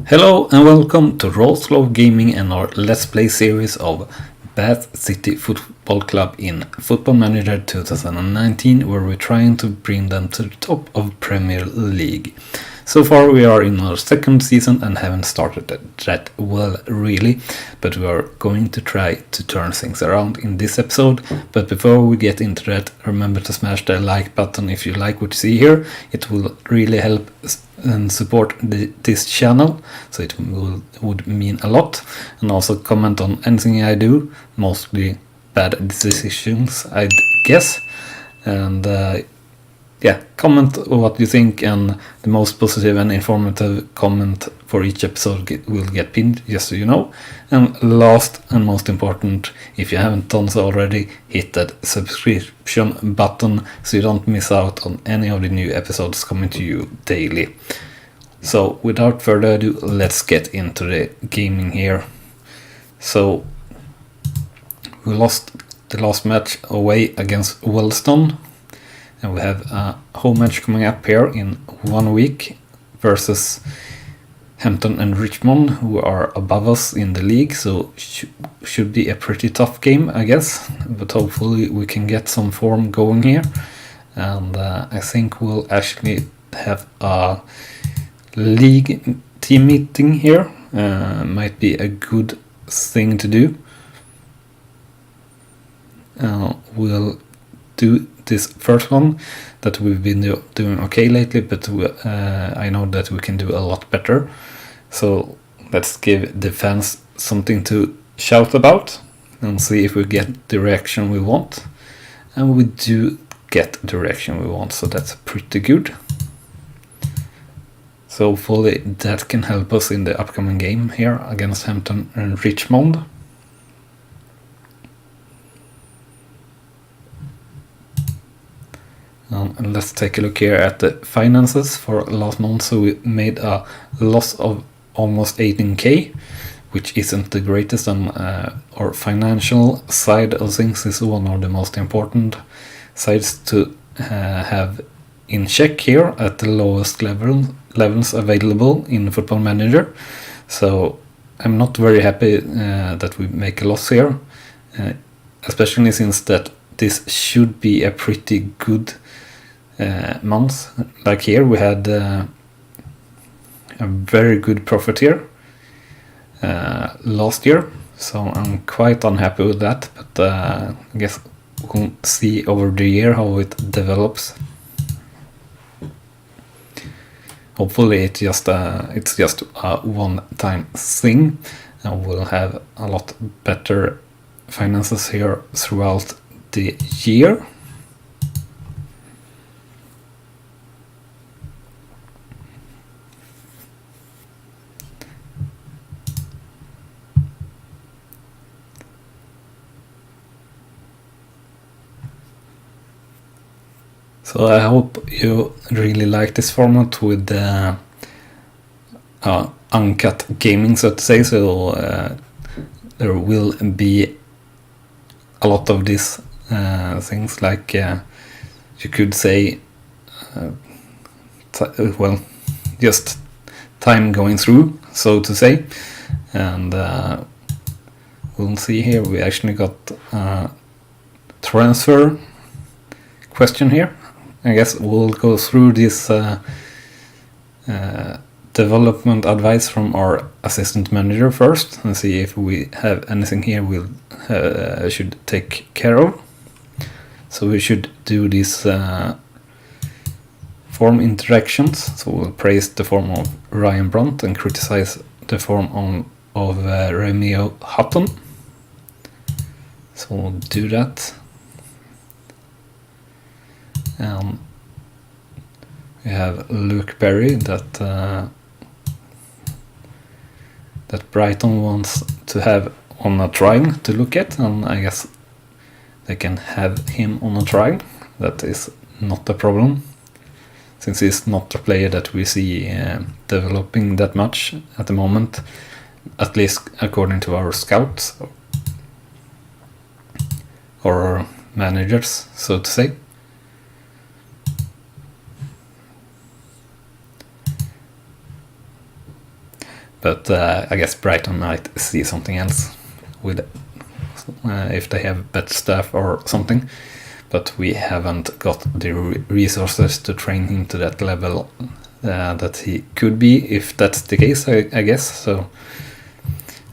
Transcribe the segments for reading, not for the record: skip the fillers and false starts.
Hello and welcome to Roleslow Gaming and our Let's Play series of Bath City Football Club in Football Manager 2019, where we're trying to bring them to the top of Premier League. So far we are in our second season and haven't started that well really, but we are going to try to turn things around in this episode. But before we get into that, remember to smash the like button if you like what you see here. It will really help and support this channel, so it would mean a lot. And also comment on anything I do, mostly bad decisions I'd guess, and yeah, comment what you think, and the most positive and informative comment for each episode will get pinned, just so you know. And last and most important, if you haven't done so already, hit that subscription button so you don't miss out on any of the new episodes coming to you daily. So without further ado, let's get into the gaming here. So we lost the last match away against Wellstone, and we have a home match coming up here in 1 week versus Hampton and Richmond, who are above us in the league, so should be a pretty tough game, I guess, but hopefully we can get some form going here. And I think we'll actually have a league team meeting here. Might be a good thing to do. We'll do this first one that we've been doing okay lately, but I know that we can do a lot better. So let's give the fans something to shout about and see if we get the reaction we want. And we do get the reaction we want, so that's pretty good. So hopefully that can help us in the upcoming game here against Hampton and Richmond. And let's take a look here at the finances for last month. So we made a loss of almost 18k, which isn't the greatest, and our financial side of things is one of the most important sides to have in check here at the lowest levels available in Football Manager. So I'm not very happy that we make a loss here, especially since that this should be a pretty good month. Like here we had a very good profit here last year, so I'm quite unhappy with that, but I guess we'll see over the year how it develops. Hopefully it's just a one-time thing, and we'll have a lot better finances here throughout the year. So I hope you really like this format with the uncut gaming, so to say. So there will be a lot of these things, like you could say, well, just time going through, so to say. And we'll see here, we actually got a transfer question here. I guess we'll go through this development advice from our assistant manager first and see if we have anything here we'll should take care of. So we should do these form interactions. So we'll praise the form of Ryan Brunt and criticize the form of Romeo Hutton. So we'll do that. We have Luke Berry that Brighton wants to have on a trial to look at, and I guess they can have him on a trial. That is not a problem, since he's not a player that we see developing that much at the moment, at least according to our scouts or our managers, so to say. But I guess Brighton might see something else with if they have better staff or something. But we haven't got the resources to train him to that level that he could be, if that's the case, I guess. So,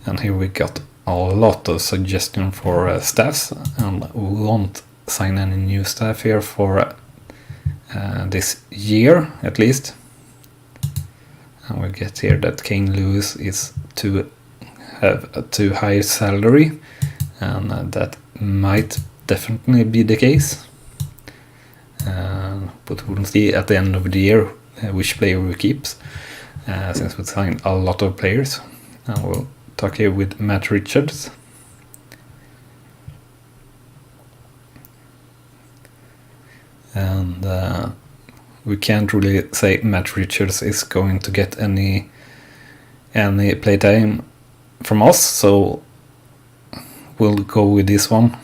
and here we got a lot of suggestions for staffs, and we won't sign any new staff here for this year at least. And we get here that Kane Lewis is to have a too high salary, and that might definitely be the case. But we'll see at the end of the year which player we keep, since we signed a lot of players. And we'll talk here with Matt Richards. And we can't really say Matt Richards is going to get any playtime from us, so we'll go with this one.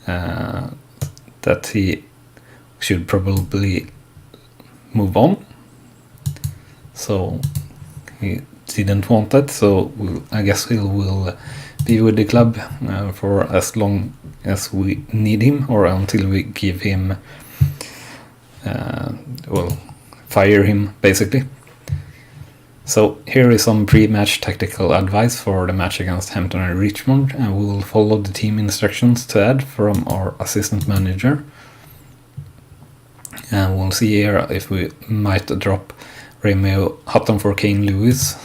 That he should probably move on. So he didn't want that, so I guess he will be with the club for as long as we need him, or until we give him, fire him basically. So here is some pre-match tactical advice for the match against Hampton and Richmond, and we will follow the team instructions to add from our assistant manager. And we'll see here if we might drop Romeo Hutton for Kane Lewis.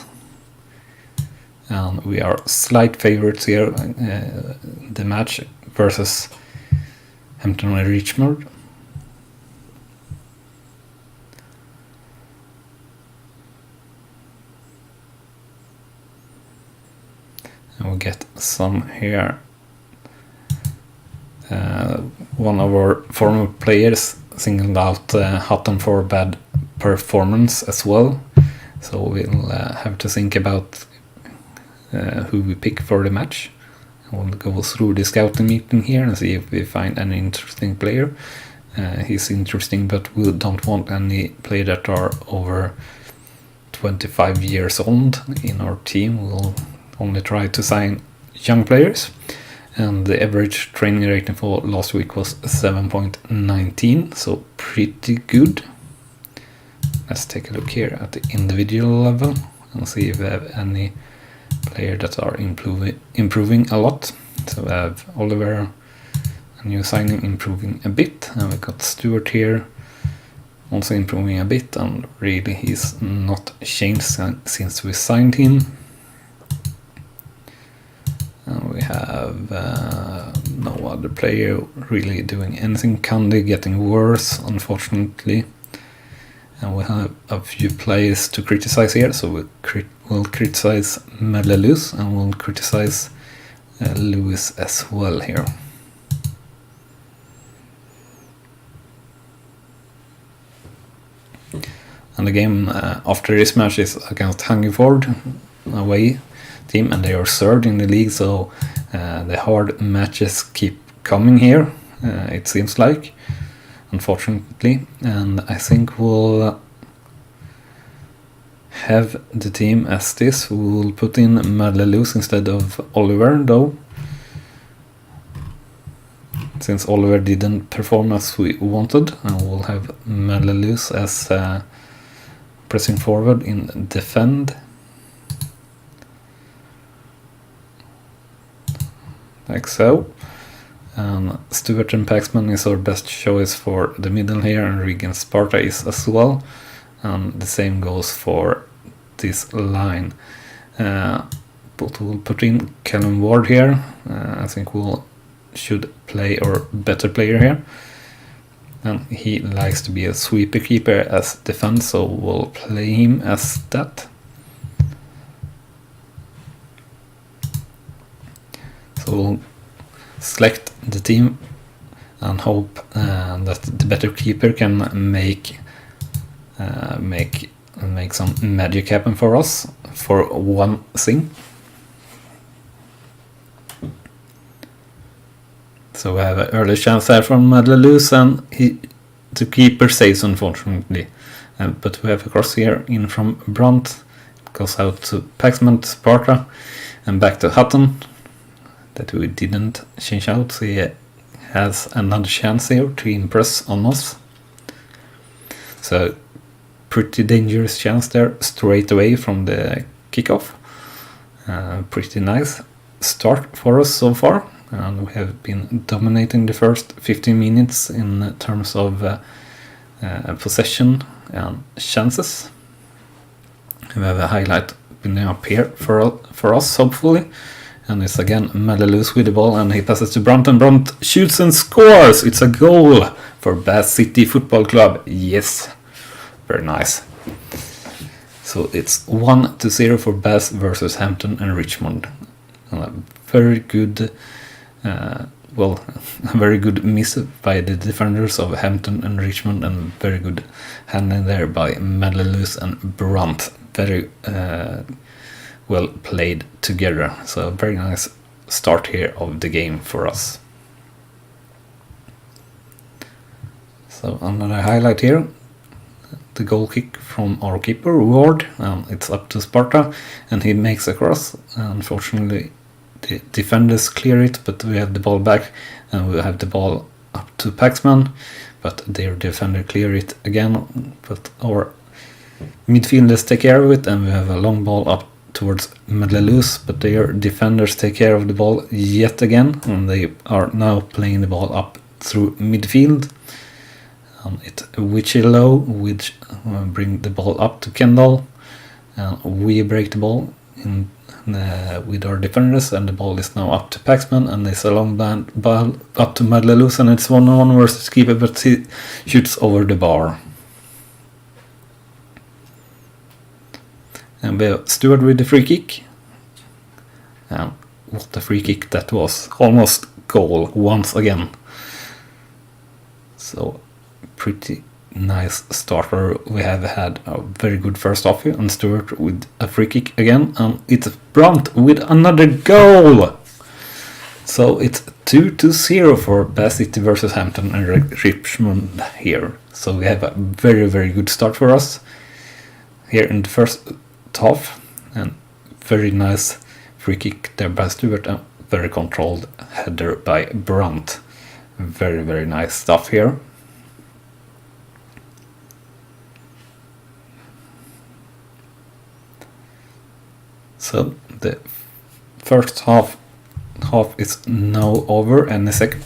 And we are slight favorites here, the match versus Hampton and Richmond. And we get some here. One of our former players singled out Hutton for bad performance as well. So we'll have to think about who we pick for the match. We'll go through the scouting meeting here and see if we find any interesting player. He's interesting, but we don't want any player that are over 25 years old in our team. We'll only try to sign young players. And the average training rating for last week was 7.19, so pretty good. Let's take a look here at the individual level and see if we have any player that are improving a lot. So we have Oliver, a new signing, improving a bit, and we got Stuart here also improving a bit, and really he's not changed since we signed him. And we have no other player really doing anything. Candy getting worse, unfortunately. And we have a few players to criticize here, so we'll criticize Medlelus, and we'll criticize Lewis as well here. And the game after this match is against Hungerford away team, and they are third in the league, so the hard matches keep coming here, it seems like, unfortunately. And I think we'll have the team as this. We'll put in Medlelus instead of Oliver though, since Oliver didn't perform as we wanted, and we'll have Medlelus as pressing forward in defend. Like so. And Stuart and Paxman is our best choice for the middle here, and Regan Sparta is as well. And the same goes for this line. But we'll put in Callum Ward here. I think should play our better player here. And he likes to be a sweeper keeper as defense, so we'll play him as that. So we'll select the team and hope that the better keeper can make some magic happen for us for one thing. So we have an early chance there from Medlelus, and the keeper saves, unfortunately. But we have a cross here in from Brunt. goes out to Paxman, Sparta, and back to Hutton that we didn't change out. So he has another chance here to impress on us. So pretty dangerous chance there straight away from the kickoff. Pretty nice start for us so far, and we have been dominating the first 15 minutes in terms of possession and chances. We have a highlight building up here for us, hopefully, and it's again Madaluz with the ball, and he passes to Brunt, and Brunt shoots and scores. It's a goal for Bath City Football Club. Yes, very nice. So it's 1-0 for Bath versus Hampton and Richmond. Very good, a very good miss by the defenders of Hampton and Richmond, and very good handling there by Madaluz and Brunt. Very well played together. So a very nice start here of the game for us. So another highlight here. The goal kick from our keeper, Ward. It's up to Sparta, and he makes a cross. Unfortunately, the defenders clear it, but we have the ball back, and we have the ball up to Paxman, but their defender clear it again, but our midfielders take care of it, and we have a long ball up towards Madaluz, but their defenders take care of the ball yet again, and they are now playing the ball up through midfield. It's Wichilo, which bring the ball up to Kendall, and we break the ball in with our defenders, and the ball is now up to Paxman, and it's a long ball up to Madaluz, and it's 1-on-1 versus keeper, but he shoots over the bar. And we have Stewart with the free kick. And what a free kick that was. Almost goal once again. So pretty nice starter. We have had a very good first half here, and Stewart with a free kick again, and it's Brunt with another goal. So it's 2-0 for Bath City versus Hampton and Richmond here. So we have a very, very good start for us here in the first half, and very nice free kick there by Stewart, and very controlled header by Brunt. Very, very nice stuff here. So the first half is now over, and a second,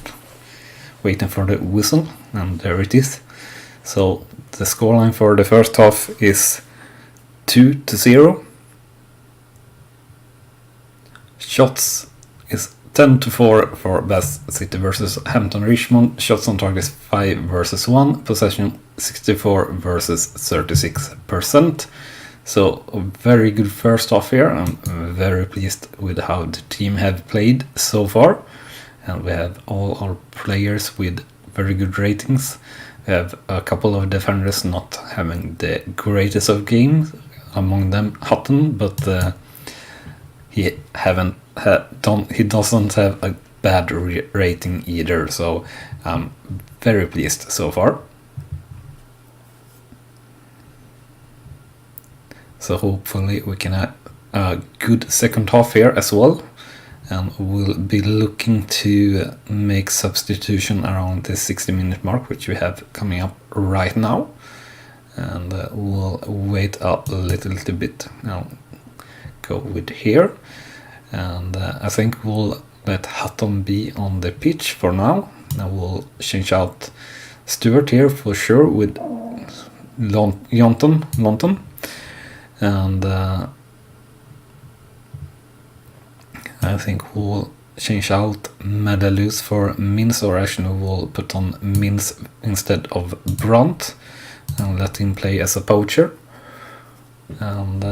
waiting for the whistle, and there it is. So the scoreline for the first half is 2-0. Shots is 10-4 for Bath City versus Hampton Richmond. Shots on target is 5 versus 1. Possession 64 versus 36%. So a very good first half here. I'm very pleased with how the team have played so far. And we have all our players with very good ratings. We have a couple of defenders not having the greatest of games, among them Hutton, but he doesn't have a bad rating either. So I'm very pleased so far. So hopefully we can have a good second half here as well, and we'll be looking to make substitution around the 60-minute mark, which we have coming up right now, and we'll wait a little bit. Now go with here, and I think we'll let Hutton be on the pitch for now. Now we'll change out Stewart here for sure with London. And I think we'll change out Madaluz for Mins, or actually we'll put on Mins instead of Brunt and let him play as a poacher. And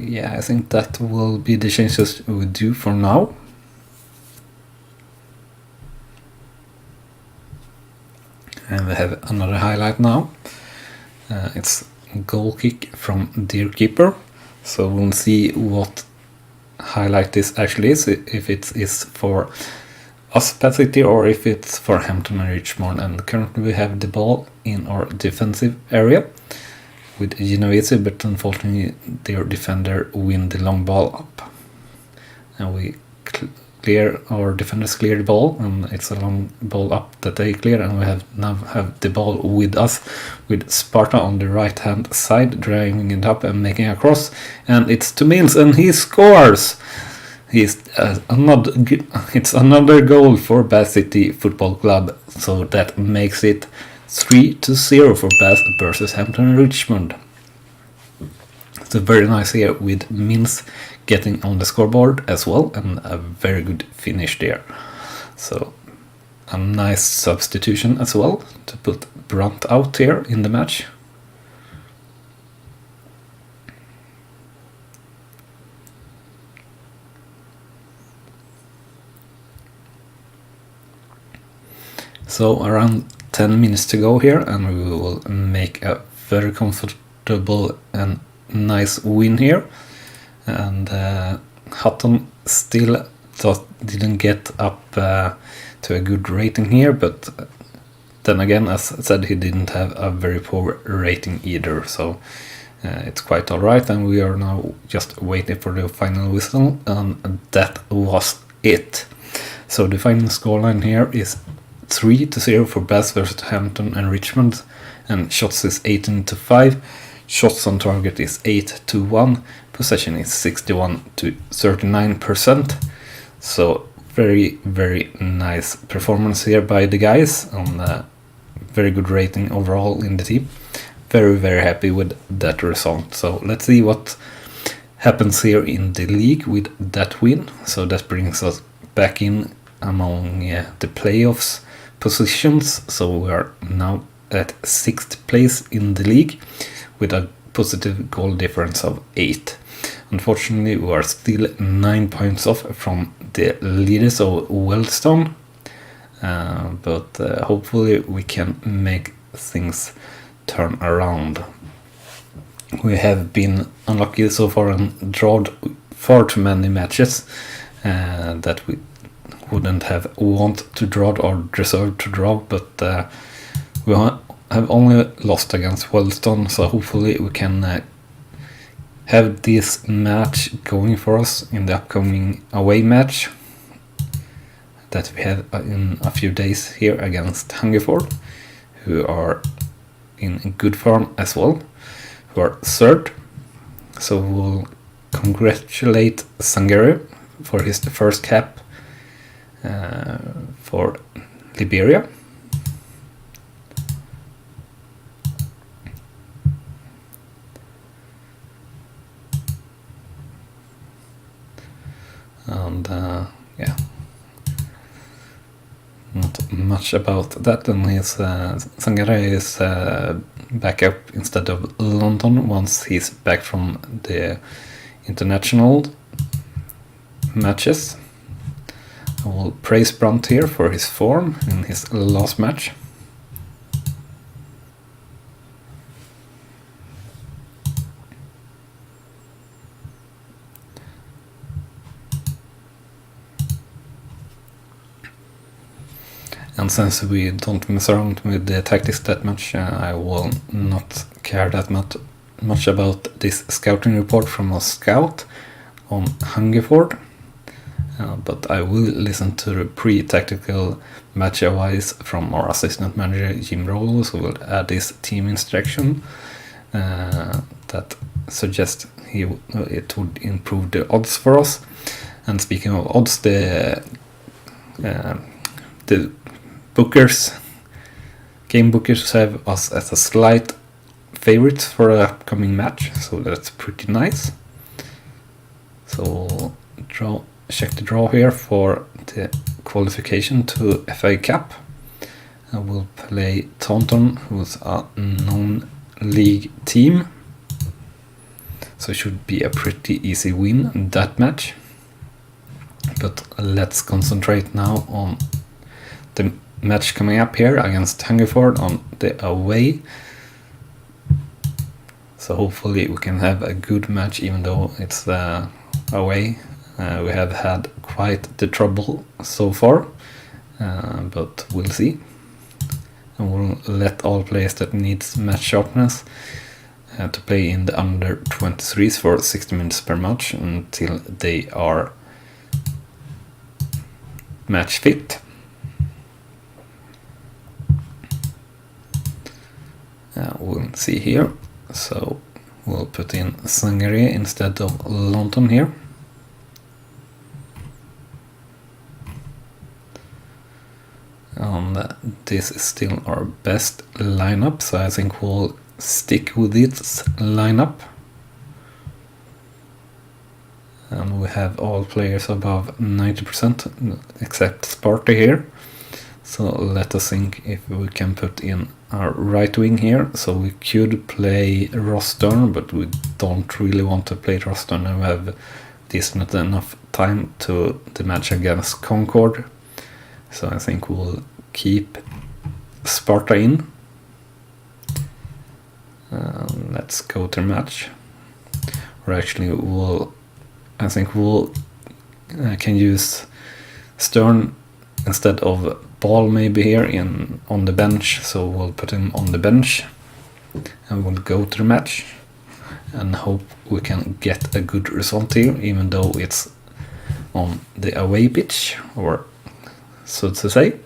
yeah, I think that will be the changes we do for now. And we have another highlight now. It's goal kick from their keeper. So we'll see what highlight this actually is, if it is for us Bath City or if it's for Hampton and Richmond. And currently we have the ball in our defensive area. with Genovese, but unfortunately their defender win the long ball up. And we our defenders clear the ball, and it's a long ball up that they clear, and we now have the ball with us, with Sparta on the right hand side driving it up and making a cross, and it's to Mills, and he scores. It's another goal for Bath City Football Club, so that makes it 3-0 for Bath versus Hampton Richmond. So very nice here with Mills getting on the scoreboard as well, and a very good finish there. So a nice substitution as well to put Brunt out here in the match. So around 10 minutes to go here, and we will make a very comfortable and nice win here. And Hutton still didn't get up to a good rating here, but then again, as I said, he didn't have a very poor rating either, so it's quite alright, and we are now just waiting for the final whistle, and that was it. So the final scoreline here is 3-0 for Bath versus Hampton and Richmond, and shots is 18-5, shots on target is 8-1, possession is 61-39%. So very, very nice performance here by the guys, on a very good rating overall in the team. Very, very happy with that result. So let's see what happens here in the league with that win. So that brings us back in among the playoffs positions. So we are now at 6th place in the league with a positive goal difference of 8. Unfortunately, we are still 9 points off from the leaders of Wealdstone, but hopefully we can make things turn around. We have been unlucky so far and drawn far too many matches that we wouldn't have want to draw or deserved to draw, but we have only lost against Wealdstone, so hopefully we can have this match going for us in the upcoming away match that we have in a few days here against Hungerford, who are in good form as well, who are third. So we'll congratulate Sangare for his first cap for Liberia. And yeah, not much about that. And his Sangare is back up instead of London once he's back from the international matches. I will praise Brunt here for his form in his last match. And since we don't mess around with the tactics that much, I will not care that much about this scouting report from a scout on Hungerford. But I will listen to the pre-tactical match advice from our assistant manager Jim Rolls, who will add this team instruction that suggests it would improve the odds for us. And speaking of odds, the game bookers have us as a slight favorite for the upcoming match, so that's pretty nice. So check the draw here for the qualification to FA Cup. I will play Taunton, who's a non-league team, so it should be a pretty easy win in that match. But let's concentrate now on the match coming up here against Hungerford on the away. So hopefully we can have a good match, even though it's away. We have had quite the trouble so far, but we'll see. And we'll let all players that needs match sharpness to play in the under 23s for 60 minutes per match until they are match fit. We'll see here, so we'll put in Sangare instead of London here. And this is still our best lineup, so I think we'll stick with this lineup. And we have all players above 90% except Sparta here. So let us think if we can put in our right wing here. So we could play Roston, but we don't really want to play Roston, and we have decent enough time to the match against Concord. So I think we'll keep Sparta in. Let's go to match. Or actually, I think we'll can use Stern instead of Ball maybe here on the bench. So we'll put him on the bench, and we'll go to the match and hope we can get a good result here, even though it's on the away pitch, or so to say.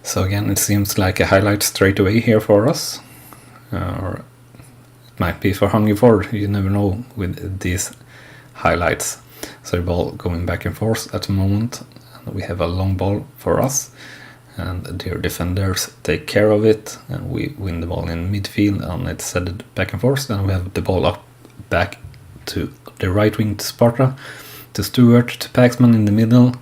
So again, it seems like a highlight straight away here for us, or it might be for Hungerford, you never know with these highlights. So the ball going back and forth at the moment, and we have a long ball for us, and their defenders take care of it, and we win the ball in midfield, and it's headed back and forth, and we have the ball up back to the right wing to Sparta, to Stewart, to Paxman in the middle,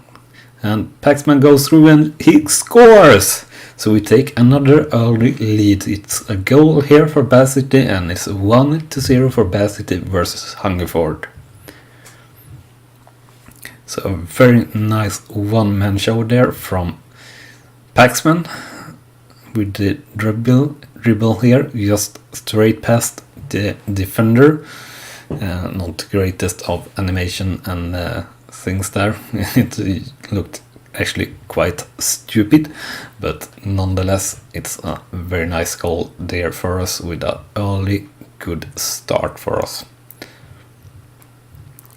and Paxman goes through and he scores! So we take another early lead. It's a goal here for Bath City, and it's 1-0 for Bath City versus Hungerford. So a very nice one-man show there from Paxman with the dribble here, just straight past the defender. Not the greatest of animation and things there. It looked actually quite stupid, but nonetheless it's a very nice goal there for us with an early good start for us.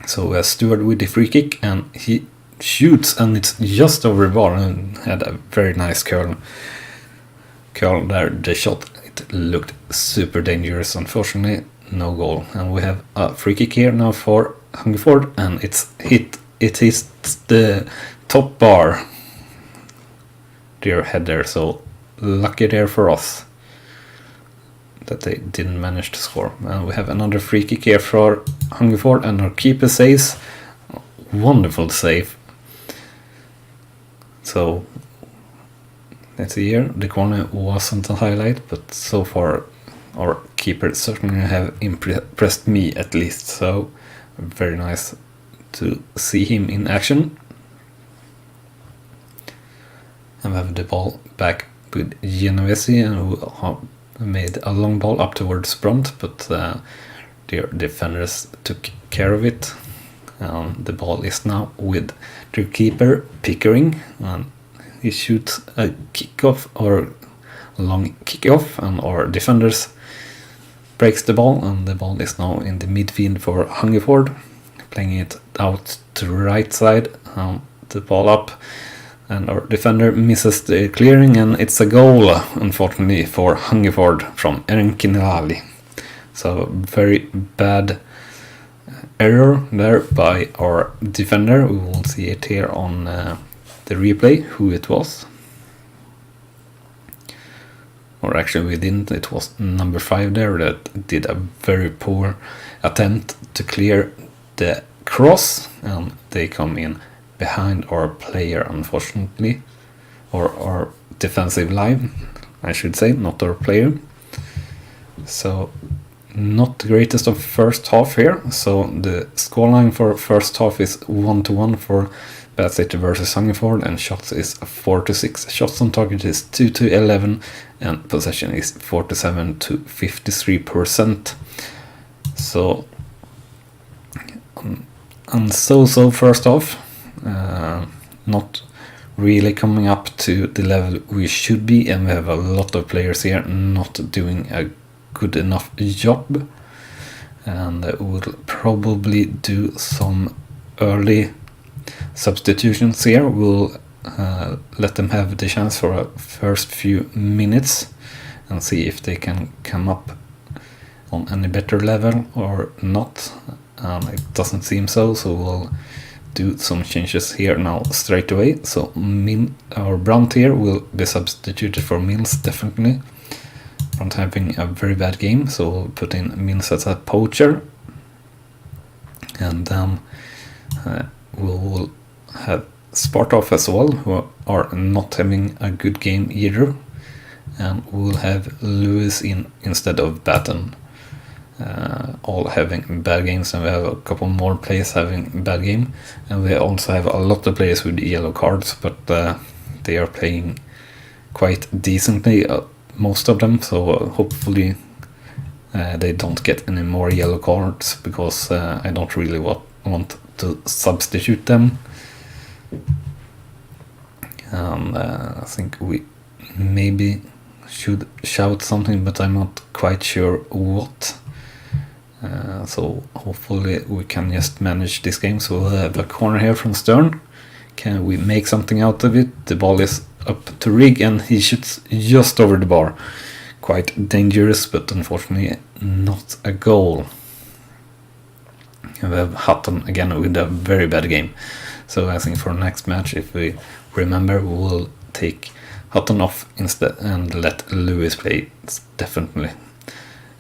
So we have Stewart with the free kick, and he shoots, and it's just over the bar, and had a very nice curl there. The shot, it looked super dangerous. Unfortunately, no goal, and we have a free kick here now for Hungerford, and it hits the top bar, their header. So lucky there for us that they didn't manage to score. And we have another free kick here for Hungerford, and our keeper saves. Wonderful save. So let's see here. The corner wasn't a highlight, but so far our keeper certainly have impressed me at least. So very nice to see him in action. And we have the ball back with Genovese, who made a long ball up towards front, but their defenders took care of it. The ball is now with their keeper Pickering, and he shoots a kickoff or a long kickoff, and our defenders breaks the ball, and the ball is now in the midfield for Hungerford, playing it out to the right side. The ball up, and our defender misses the clearing, and it's a goal, unfortunately, for Hungerford from Erinkinali. So very bad error there by our defender. We will see it here on the replay, who it was. Or actually we didn't, it was number 5 there that did a very poor attempt to clear the cross, and they come in behind our player, unfortunately, or our defensive line, I should say, not our player. So not the greatest of first half here. So the scoreline for first half is 1-1 for Bath City versus Hungerford, and shots is 4-6. Shots on target is 2-11, and possession is 47 to 53%. So and so first off, not really coming up to the level we should be, and we have a lot of players here not doing a good enough job, and we'll probably do some early substitutions here. We'll let them have the chance for a first few minutes and see if they can come up on any better level or not. It doesn't seem so, so we'll do some changes here now straight away. So Brandt here will be substituted for Mills, definitely. Brandt having a very bad game, so we'll put in Mills as a poacher, and then we'll have Spartov as well, who are not having a good game either, and we'll have Lewis in instead of Batten. All having bad games, and we have a couple more players having bad game, and we also have a lot of players with yellow cards, but they are playing quite decently, most of them, so hopefully they don't get any more yellow cards, because I don't really want to substitute them. And I think we maybe should shout something, but I'm not quite sure what. So hopefully we can just manage this game. So we'll have a corner here from Stern. Can we make something out of it? The ball is up to Rigg, and he shoots just over the bar. Quite dangerous, but unfortunately not a goal. And we have Hutton again with a very bad game. So I think for next match, if we remember, we will take Hutton off instead and let Lewis play, definitely.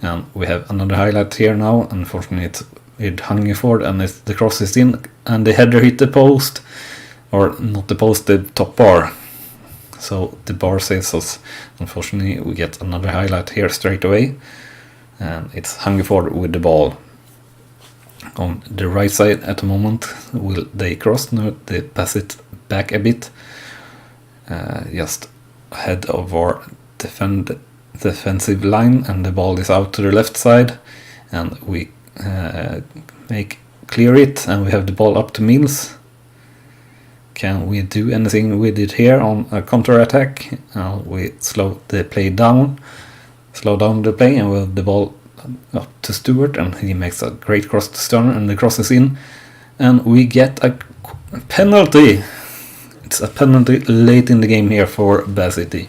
And we have another highlight here now. Unfortunately, it's with Hungerford, and the cross is in, and the header hit the post, or not the post, the top bar. So the bar saves us. Unfortunately, we get another highlight here straight away, and it's Hungerford with the ball on the right side at the moment. Will they cross? No, they pass it back a bit, just ahead of our defensive line, and the ball is out to the left side, and we clear it, and we have the ball up to Mills. Can we do anything with it here on a counter-attack? We slow the play down, slow down the play, and we have the ball up to Stewart, and he makes a great cross to Stern, and the cross is in, and we get a penalty. It's a penalty late in the game here for Bath City.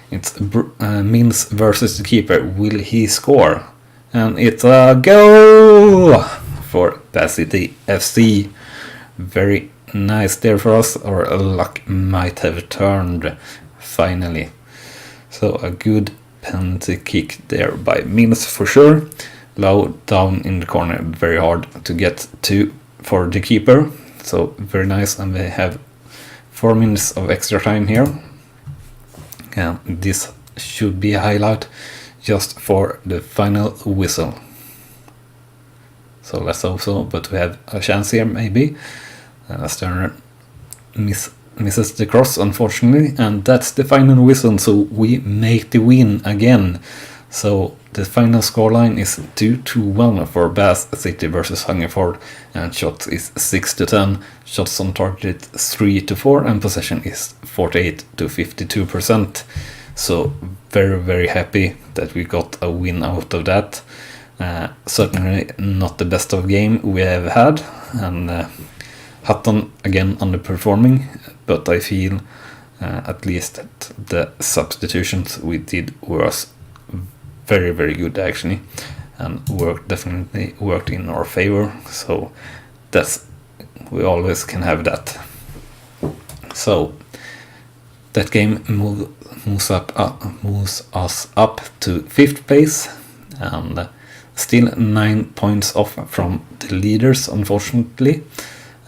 It's Mills versus the keeper. Will he score? And it's a goal for Bath City FC. Very nice there for us. Our luck might have turned finally. So a good penalty kick there by Mills for sure. Low down in the corner, very hard to get to for the keeper. So very nice, and we have 4 minutes of extra time here. And this should be a highlight just for the final whistle. So let's hope so, but we have a chance here maybe. Sterner misses the cross, unfortunately, and that's the final whistle, so we make the win again. So the final scoreline is 2-1 for Bath City versus Hungerford, and shots is 6-10, shots on target 3-4, and possession is 48-52%. So very happy that we got a win out of that. Certainly not the best of game we have had, and Hutton again underperforming, but I feel at least that the substitutions we did was very good actually, and definitely worked in our favor. So we always can have that. So that game moves us up to 5th place, and still 9 points off from the leaders, unfortunately.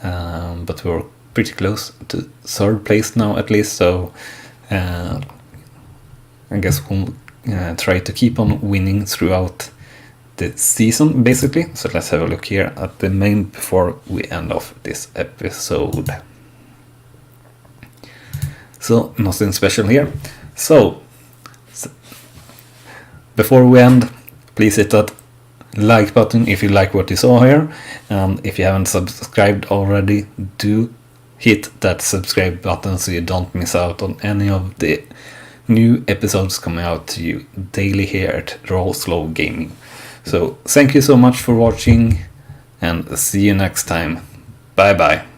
But we're pretty close to 3rd place now at least, so I guess we'll try to keep on winning throughout the season basically. So let's have a look here at the main before we end off this episode. So nothing special here. So before we end, please hit that like button if you like what you saw here, and if you haven't subscribed already, do hit that subscribe button so you don't miss out on any of the new episodes coming out to you daily here at Roll Slow Gaming. So thank you so much for watching, and see you next time. Bye bye.